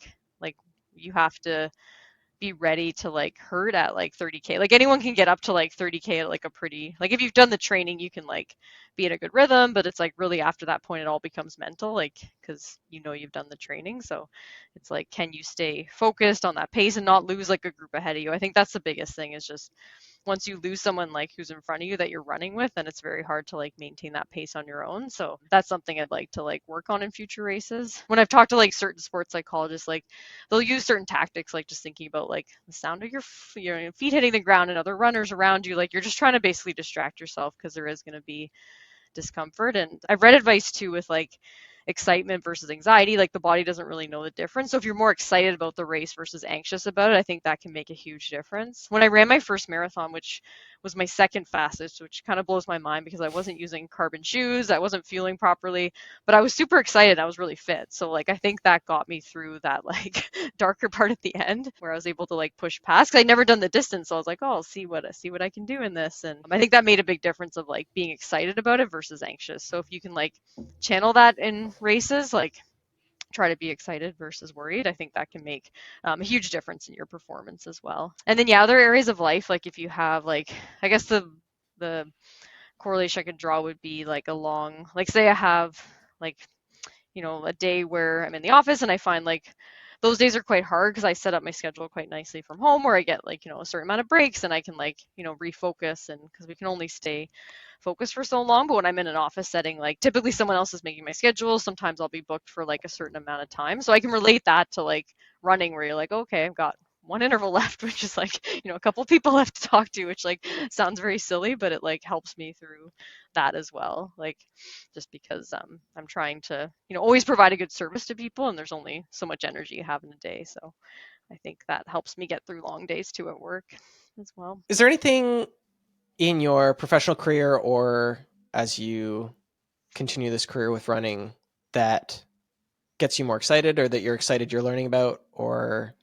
you have to be ready to like hurt at like 30K. Like anyone can get up to like 30K at like a pretty like if you've done the training, you can like be in a good rhythm, but it's like really after that point it all becomes mental, like because you've done the training. So it's like can you stay focused on that pace and not lose like a group ahead of you? I think that's the biggest thing is just once you lose someone like who's in front of you that you're running with, then it's very hard to like maintain that pace on your own. So that's something I'd like to like work on in future races. When I've talked to like certain sports psychologists, like they'll use certain tactics, like just thinking about like the sound of your feet hitting the ground and other runners around you. Like you're just trying to basically distract yourself because there is going to be discomfort. And I've read advice too with like excitement versus anxiety. Like the body doesn't really know the difference. So if you're more excited about the race versus anxious about it, I think that can make a huge difference. When I ran my first marathon, which was my second fastest, which kind of blows my mind because I wasn't using carbon shoes, I wasn't fueling properly, but I was super excited. I was really fit. So like I think that got me through that like darker part at the end where I was able to like push past because I'd never done the distance. So I was like, oh, I'll see what I can do in this. And I think that made a big difference of like being excited about it versus anxious. So if you can like channel that in races, like try to be excited versus worried, I think that can make a huge difference in your performance as well. And then yeah, other areas of life, like if you have like I guess the correlation I could draw would be like a long, like say I have like a day where I'm in the office and I find like those days are quite hard because I set up my schedule quite nicely from home where I get like, a certain amount of breaks and I can like, refocus and because we can only stay focused for so long. But when I'm in an office setting, like typically someone else is making my schedule. Sometimes I'll be booked for like a certain amount of time. So I can relate that to like running where you're like, okay, I've got one interval left, which is like, a couple people left to talk to, which like sounds very silly, but it like helps me through that as well. Like just because I'm trying to, always provide a good service to people and there's only so much energy you have in a day. So I think that helps me get through long days too at work as well. Is there anything in your professional career or as you continue this career with running that gets you more excited or that you're excited you're learning about or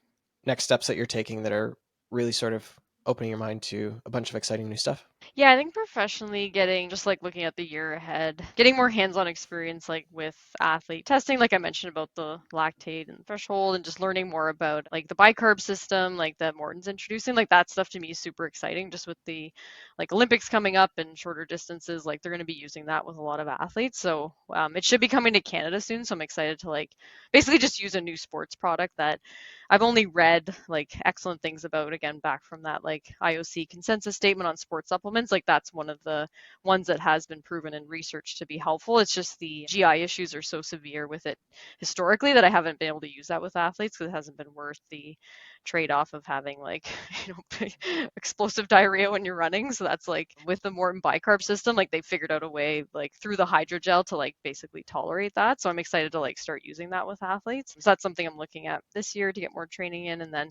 next steps that you're taking that are really sort of opening your mind to a bunch of exciting new stuff? Yeah, I think professionally getting just like looking at the year ahead, getting more hands-on experience like with athlete testing, like I mentioned about the lactate and threshold, and just learning more about like the bicarb system, like that Morton's introducing, like that stuff to me is super exciting. Just with the like Olympics coming up and shorter distances, like they're going to be using that with a lot of athletes. So it should be coming to Canada soon. So I'm excited to like basically just use a new sports product that I've only read like excellent things about, again, back from that like IOC consensus statement on sports supplements. Like that's one of the ones that has been proven in research to be helpful. It's just the GI issues are so severe with it historically that I haven't been able to use that with athletes because it hasn't been worth the trade-off of having like explosive diarrhea when you're running. So that's like with the Morton bicarb system, like they figured out a way like through the hydrogel to like basically tolerate that. So I'm excited to like start using that with athletes. So that's something I'm looking at this year to get more training in. And then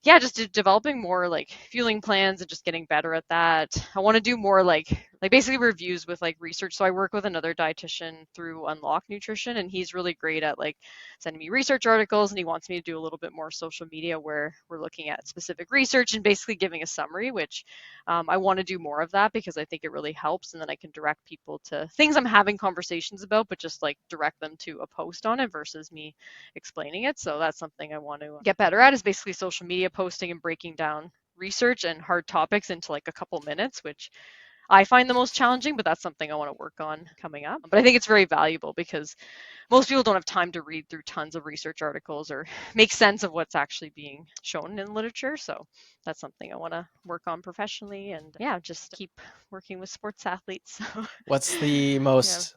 yeah, just developing more like fueling plans and just getting better at that. I want to do more like basically reviews with like research. So I work with another dietitian through Unlock Nutrition, and he's really great at like sending me research articles, and he wants me to do a little bit more social media where we're looking at specific research and basically giving a summary, which I want to do more of that because I think it really helps, and then I can direct people to things I'm having conversations about, but just like direct them to a post on it versus me explaining it. So that's something I want to get better at, is basically social media posting and breaking down research and hard topics into like a couple minutes, which I find the most challenging, but that's something I want to work on coming up. But I think it's very valuable because most people don't have time to read through tons of research articles or make sense of what's actually being shown in literature. So that's something I want to work on professionally, and yeah, just keep working with sports athletes. What's the Yeah. most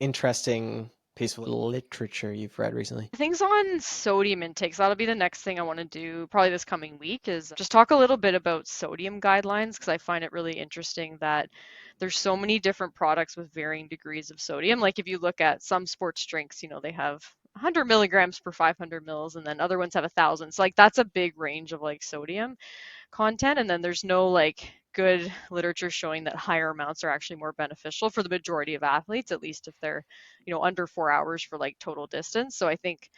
interesting piece of literature you've read recently? Things on sodium intakes. That'll be the next thing I want to do probably this coming week, is just talk a little bit about sodium guidelines, because I find it really interesting that there's so many different products with varying degrees of sodium. Like if you look at some sports drinks, they have 100 milligrams per 500 mils, and then other ones have 1,000. So like that's a big range of like sodium content, and then there's no like good literature showing that higher amounts are actually more beneficial for the majority of athletes, at least if they're under 4 hours for like total distance. So I think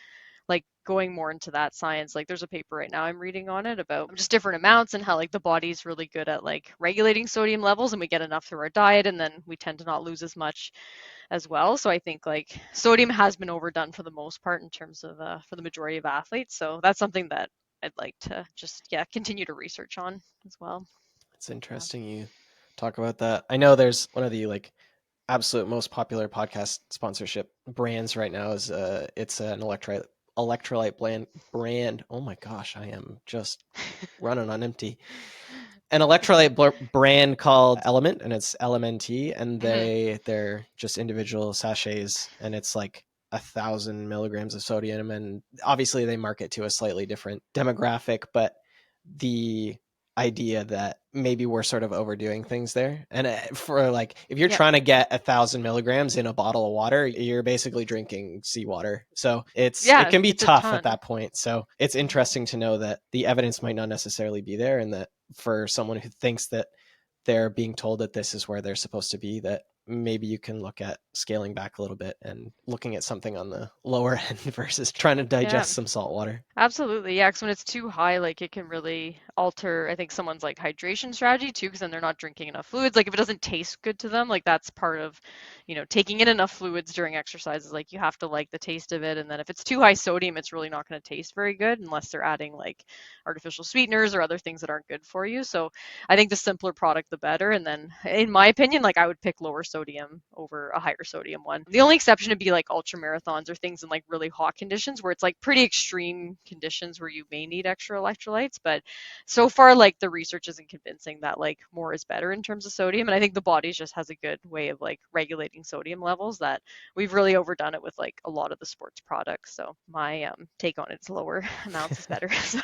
like going more into that science, like there's a paper right now I'm reading on it about just different amounts and how like the body's really good at like regulating sodium levels, and we get enough through our diet, and then we tend to not lose as much as well. So I think like sodium has been overdone for the most part in terms of for the majority of athletes. So that's something that I'd like to just continue to research on as well. It's Yeah. interesting you talk about that. I know there's one of the like absolute most popular podcast sponsorship brands right now is it's an electrolyte brand. Oh my gosh, I am just running on empty. An electrolyte brand called Element, and it's LMNT, and Hmm. they're just individual sachets, and it's like 1,000 milligrams of sodium, and obviously they market to a slightly different demographic, but the idea that maybe we're sort of overdoing things there, and for like if you're Yeah. trying to get 1,000 milligrams in a bottle of water, you're basically drinking seawater, so it Yeah, can be it's a tough at ton. that point. So it's Mhm. interesting to know that the evidence might not necessarily be there, and that for someone who thinks that they're being told that this is where they're supposed to be, that maybe you can look at scaling back a little bit and looking at something on the lower end versus trying to Yeah. digest some salt water. Absolutely, yeah, because when it's too high, like it can really alter, I think, someone's like hydration strategy too, because then they're not drinking enough fluids. Like if it doesn't taste good to them, like that's part of, taking in enough fluids during exercises. Like you have to like the taste of it, and then if it's too high sodium, it's really not going to taste very good unless they're adding like artificial sweeteners or other things that aren't good for you. So I think the simpler product, the better. And then, in my opinion, like I would pick lower sodium over a higher sodium one. The only exception would be like ultra marathons or things in like really hot conditions where it's like pretty extreme conditions where you may need extra electrolytes. But so far, like the research isn't convincing that like more is better in terms of sodium. And I think the body just has a good way of like regulating sodium levels, that we've really overdone it with like a lot of the sports products. So my take on it is lower amounts is better. So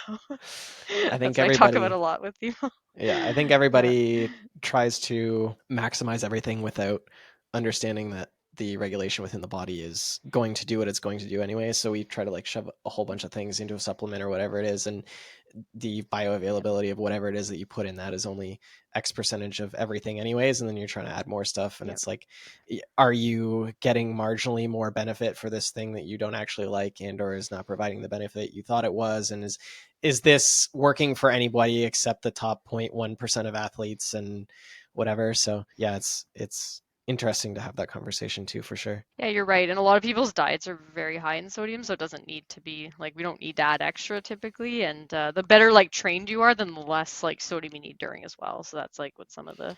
I think that's what I talk about a everybody, lot with you. yeah, I think Yeah. everybody tries to maximize everything without understanding that the regulation within the body is going to do what it's going to do anyway. So we try to like shove a whole bunch of things into a supplement or whatever it is, and the Yeah. bioavailability of whatever it is that you put in that is only X percentage of everything anyways, and then you're trying to add more stuff, and Yeah. it's like, are you getting marginally more benefit for this thing that you don't actually like, and or is not providing the benefit you thought it was, and is this working for anybody except the top 0.1% of athletes and whatever. So yeah, it's interesting to have that conversation too, for sure. Yeah, you're right. And a lot of people's diets are very high in sodium, so it doesn't need to be like we don't need to add extra typically. And the better like trained you are, then the less like sodium you need during as well. So that's like what some of the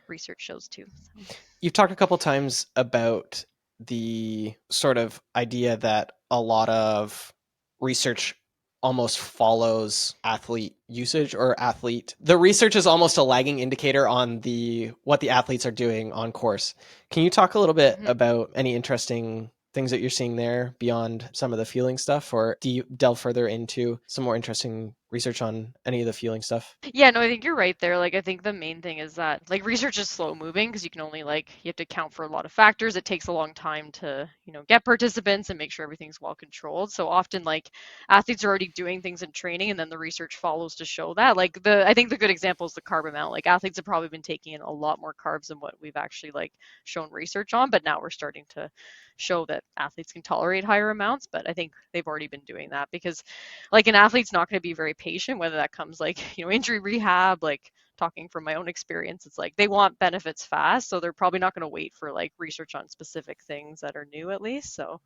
research shows too. So. You've talked a couple times about the sort of idea that a lot of research almost follows athlete usage, or athlete, the research is almost a lagging indicator on the what the athletes are doing on course. Can you talk a little bit Mhm. about any interesting things that you're seeing there beyond some of the feeling stuff, or do you delve further into some more interesting research on any of the fueling stuff? Yeah, no, I think you're right there. Like, I think the main thing is that, like, research is slow moving because you can only, like, you have to account for a lot of factors. It takes a long time to, get participants and make sure everything's well controlled. So often, like, athletes are already doing things in training and then the research follows to show that. Like, I think the good example is the carb amount. Like, athletes have probably been taking in a lot more carbs than what we've actually, like, shown research on, but now we're starting to show that athletes can tolerate higher amounts. But I think they've already been doing that because like an athlete's not going to be very patient, whether that comes like, injury rehab, like talking from my own experience, it's like they want benefits fast. So they're probably not going to wait for like research on specific things that are new at least. So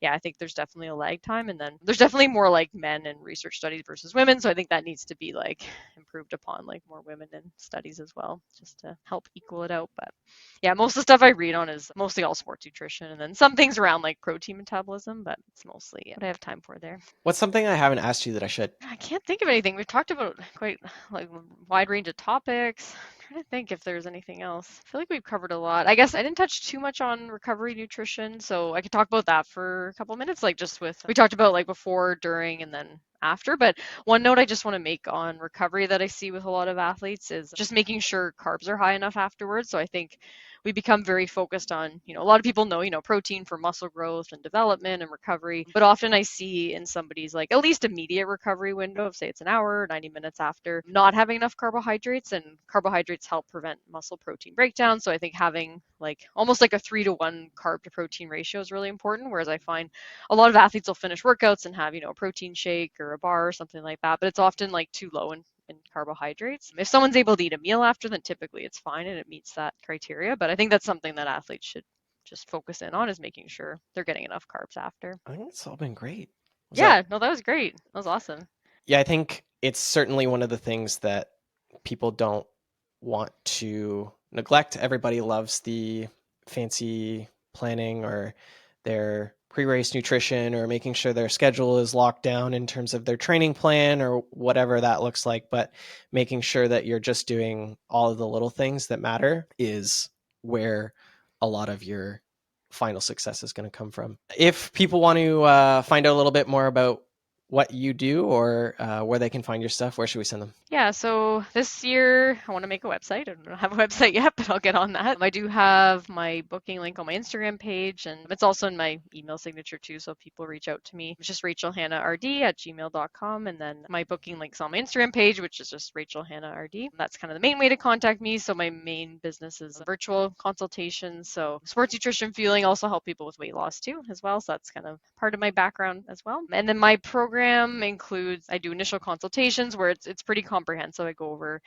yeah, I think there's definitely a lag time. And then there's definitely more like men in research studies versus women. So I think that needs to be like improved upon, like more women in studies as well, just to help equal it out. But yeah, most of the stuff I read on is mostly all sports nutrition and then some things around like protein metabolism, but it's mostly what I have time for there. What's something I haven't asked you that I should? I can't think of anything. We've talked about quite like a wide range of topics. I'm trying to think if there's anything else. I feel like we've covered a lot. I guess I didn't touch too much on recovery nutrition, so I could talk about that for a couple minutes. Like just with we talked about like before, during, and then after. But one note I just want to make on recovery that I see with a lot of athletes is just making sure carbs are high enough afterwards. So I think we become very focused on, a lot of people know, protein for muscle growth and development and recovery. But often I see in somebody's like at least immediate recovery window of say it's an hour, 90 minutes after, not having enough carbohydrates, and carbohydrates help prevent muscle protein breakdown. So I think having like almost like a 3-to-1 carb to protein ratio is really important. Whereas I find a lot of athletes will finish workouts and have, a protein shake or a bar or something like that, but it's often like too low in carbohydrates. If someone's able to eat a meal after, then typically it's fine and it meets that criteria. But I think that's something that athletes should just focus in on, is making sure they're getting enough carbs after. I think it's all been great. So Yeah, no, that was great. That was awesome. yeah, I think it's certainly one of the things that people don't want to neglect. Everybody loves the fancy planning or their pre-race nutrition or making sure their schedule is locked down in terms of their training plan or whatever that looks like, but making sure that you're just doing all of the little things that matter is where a lot of your final success is going to come from. If people want to find out a little bit more about what you do or where they can find your stuff, where should we send them? Yeah, so this year I want to make a website. I don't have a website yet, but I'll get on that. I do have my booking link on my Instagram page, and it's also in my email signature too. So if people reach out to me, it's just rachelhannahRD@gmail.com. And then my booking link's on my Instagram page, which is just rachelhannahRD. That's kind of the main way to contact me. So my main business is virtual consultations. So sports nutrition fueling, also help people with weight loss too, as well. So that's kind of part of my background as well. And then my program includes, I do initial consultations where it's pretty comprehensive. I go over,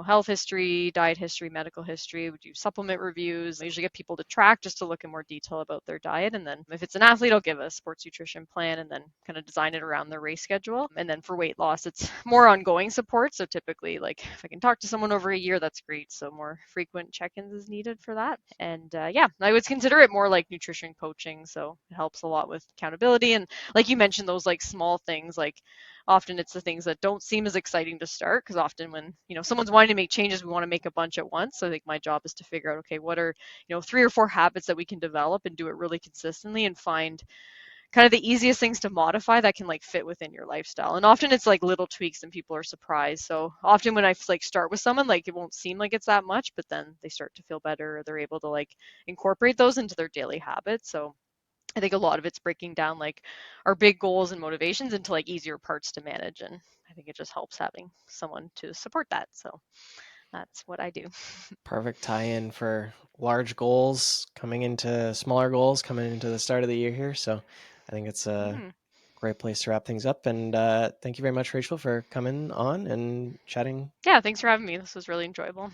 health history, diet history, medical history. We do supplement reviews. I usually get people to track just to look in more detail about their diet. And then if it's an athlete, I'll give a sports nutrition plan and then kind of design it around their race schedule. And then for weight loss, it's more ongoing support. So typically, like if I can talk to someone over a year, that's great. So more frequent check-ins is needed for that. And yeah, I would consider it more like nutrition coaching. So it helps a lot with accountability. And like you mentioned, those like small things, like often it's the things that don't seem as exciting to start, because often when someone's wanting to make changes, we want to make a bunch at once. So I think my job is to figure out, okay, what are 3 or 4 habits that we can develop and do it really consistently, and find kind of the easiest things to modify that can like fit within your lifestyle. And often it's like little tweaks and people are surprised. So often when I like start with someone, like it won't seem like it's that much, but then they start to feel better, or they're able to like incorporate those into their daily habits. So I think a lot of it's breaking down like our big goals and motivations into like easier parts to manage. And I think it just helps having someone to support that. So that's what I do. Perfect tie-in for large goals coming into smaller goals coming into the start of the year here. So I think it's a Hmm. great place to wrap things up. And thank you very much, Rachel, for coming on and chatting. Yeah, thanks for having me. This was really enjoyable.